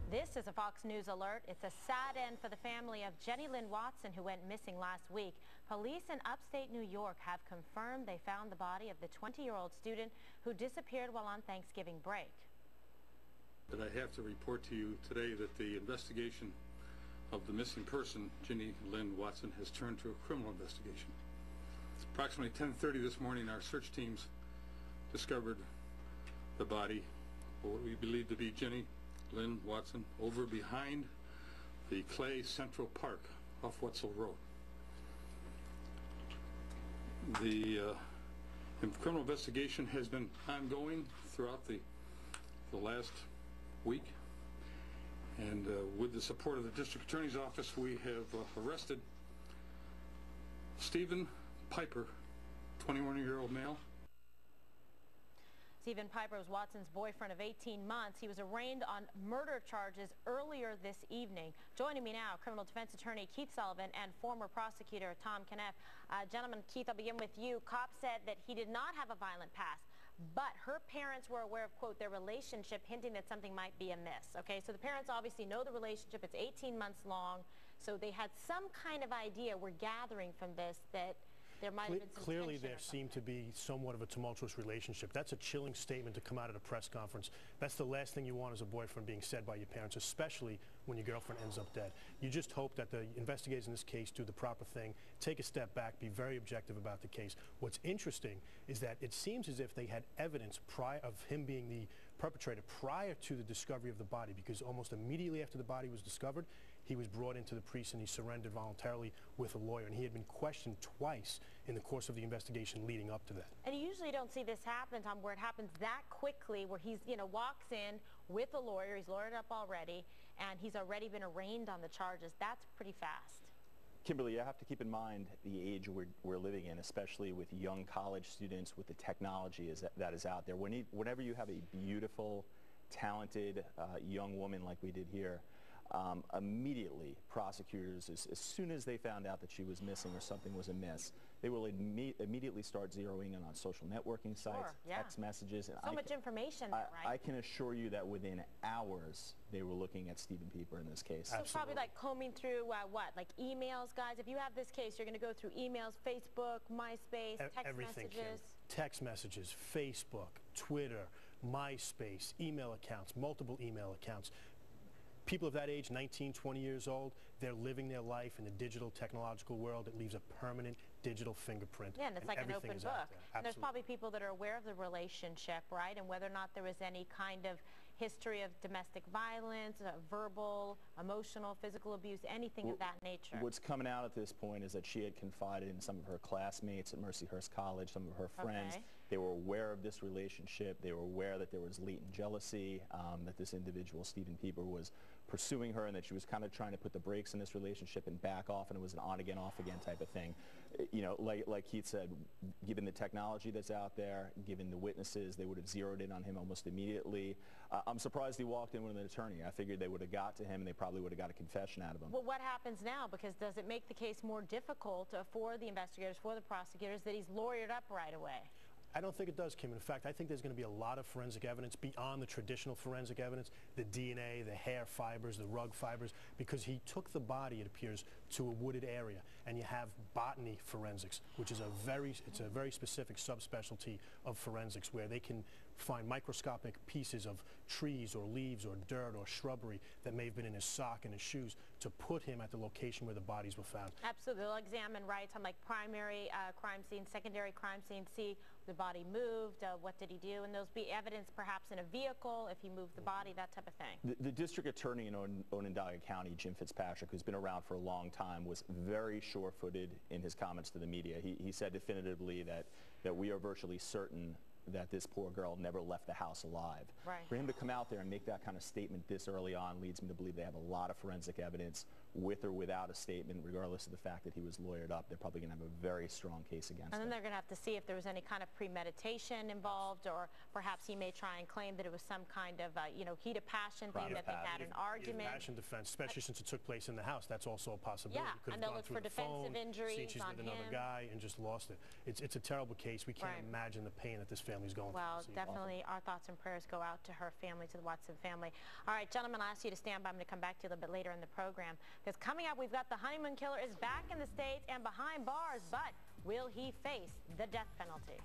This is a Fox News alert. It's a sad end for the family of Jenny Lyn Watson, who went missing last week. Police in upstate New York have confirmed they found the body of the 20-year-old student who disappeared while on Thanksgiving break. But I have to report to you today that the investigation of the missing person, Jenny Lyn Watson, has turned to a criminal investigation. Approximately 10:30 this morning, our search teams discovered the body of what we believe to be Jenny Lyn Watson over behind the Clay Central Park off Wetzel Road. The criminal investigation has been ongoing throughout the last week, and with the support of the District Attorney's Office, we have arrested Stephen Piper, 21-year-old male. Stephen Piper was Watson's boyfriend of 18 months. He was arraigned on murder charges earlier this evening. Joining me now, criminal defense attorney Keith Sullivan and former prosecutor Tom Kneff. Gentlemen, Keith, I'll begin with you. Cops said that he did not have a violent past, but her parents were aware of, quote, their relationship, hinting that something might be amiss. Okay, so the parents obviously know the relationship. It's 18 months long, so they had some kind of idea, we're gathering from this, that there might have been some Clearly there seemed to be somewhat of a tumultuous relationship. That's a chilling statement to come out at a press conference. That's the last thing you want as a boyfriend being said by your parents, especially when your girlfriend ends up dead. You just hope that the investigators in this case do the proper thing, take a step back, be very objective about the case. What's interesting is that it seems as if they had evidence prior of him being the perpetrator prior to the discovery of the body, because almost immediately after the body was discovered, he was brought into the precinct. He surrendered voluntarily with a lawyer, and he had been questioned twice in the course of the investigation leading up to that. And you usually don't see this happen, Tom, where it happens that quickly, where he's, walks in with a lawyer, he's lawyered up already, and he's already been arraigned on the charges. That's pretty fast. Kimberly, you have to keep in mind the age we're living in, especially with young college students, with the technology that is out there. Whenever you have a beautiful, talented young woman like we did here, immediately prosecutors, as soon as they found out that she was missing or something was amiss, they will immediately start zeroing in on social networking sites, text messages. And so much information there, right? I can assure you that within hours they were looking at Stephen Piper in this case. So probably like combing through what, like emails, guys? If you have this case, you're going to go through emails, Facebook, MySpace, text messages. Text messages, Facebook, Twitter, MySpace, email accounts, multiple email accounts. People of that age, 19, 20 years old, they're living their life in the digital technological world. It leaves a permanent digital fingerprint. Yeah, and it's like an open book. And there's probably people that are aware of the relationship, right? And whether or not there was any kind of history of domestic violence, verbal, emotional, physical abuse, anything of that nature. What's coming out at this point is that she had confided in some of her classmates at Mercyhurst College, some of her friends. Okay. They were aware of this relationship. They were aware that there was latent jealousy, that this individual, Stephen Piper, was pursuing her, and that she was kind of trying to put the brakes in this relationship and back off, and it was an on-again, off-again type of thing. Like Keith said, given the technology that's out there, given the witnesses, they would have zeroed in on him almost immediately. I'm surprised he walked in with an attorney. I figured they would have got to him, and they probably would have got a confession out of him. Well, what happens now? Because does it make the case more difficult for the investigators, for the prosecutors, that he's lawyered up right away? I don't think it does, Kim. In fact, I think there's going to be a lot of forensic evidence beyond the traditional forensic evidence, the DNA, the hair fibers, the rug fibers, because he took the body, it appears, to a wooded area. And you have botany forensics, which is a very specific subspecialty of forensics, where they can find microscopic pieces of trees or leaves or dirt or shrubbery that may have been in his sock and his shoes to put him at the location where the bodies were found. Absolutely. They'll examine, right, on like primary crime scene, secondary crime scene, see the body moved, what did he do, and there'll be evidence perhaps in a vehicle if he moved the body, that type of thing. The district attorney in Onondaga County, Jim Fitzpatrick, who's been around for a long time, was very sure-footed in his comments to the media. He said definitively that we are virtually certain that this poor girl never left the house alive. Right. For him to come out there and make that kind of statement this early on leads me to believe they have a lot of forensic evidence, with or without a statement, regardless of the fact that he was lawyered up. They're probably going to have a very strong case against him. And then they're going to have to see if there was any kind of premeditation involved, or perhaps he may try and claim that it was some kind of, heat of passion thing, that they had an argument. Passion defense, especially since it took place in the house. That's also a possibility. Yeah, and they'll look for defensive injuries seen she's with another guy and just lost it. It's a terrible case. We can't imagine the pain that this family family's going through. Well, definitely our thoughts and prayers go out to her family, to the Watson family. All right, gentlemen, I'll ask you to stand by. I'm going to come back to you a little bit later in the program. Because coming up, we've got the honeymoon killer is back in the States and behind bars, but will he face the death penalty?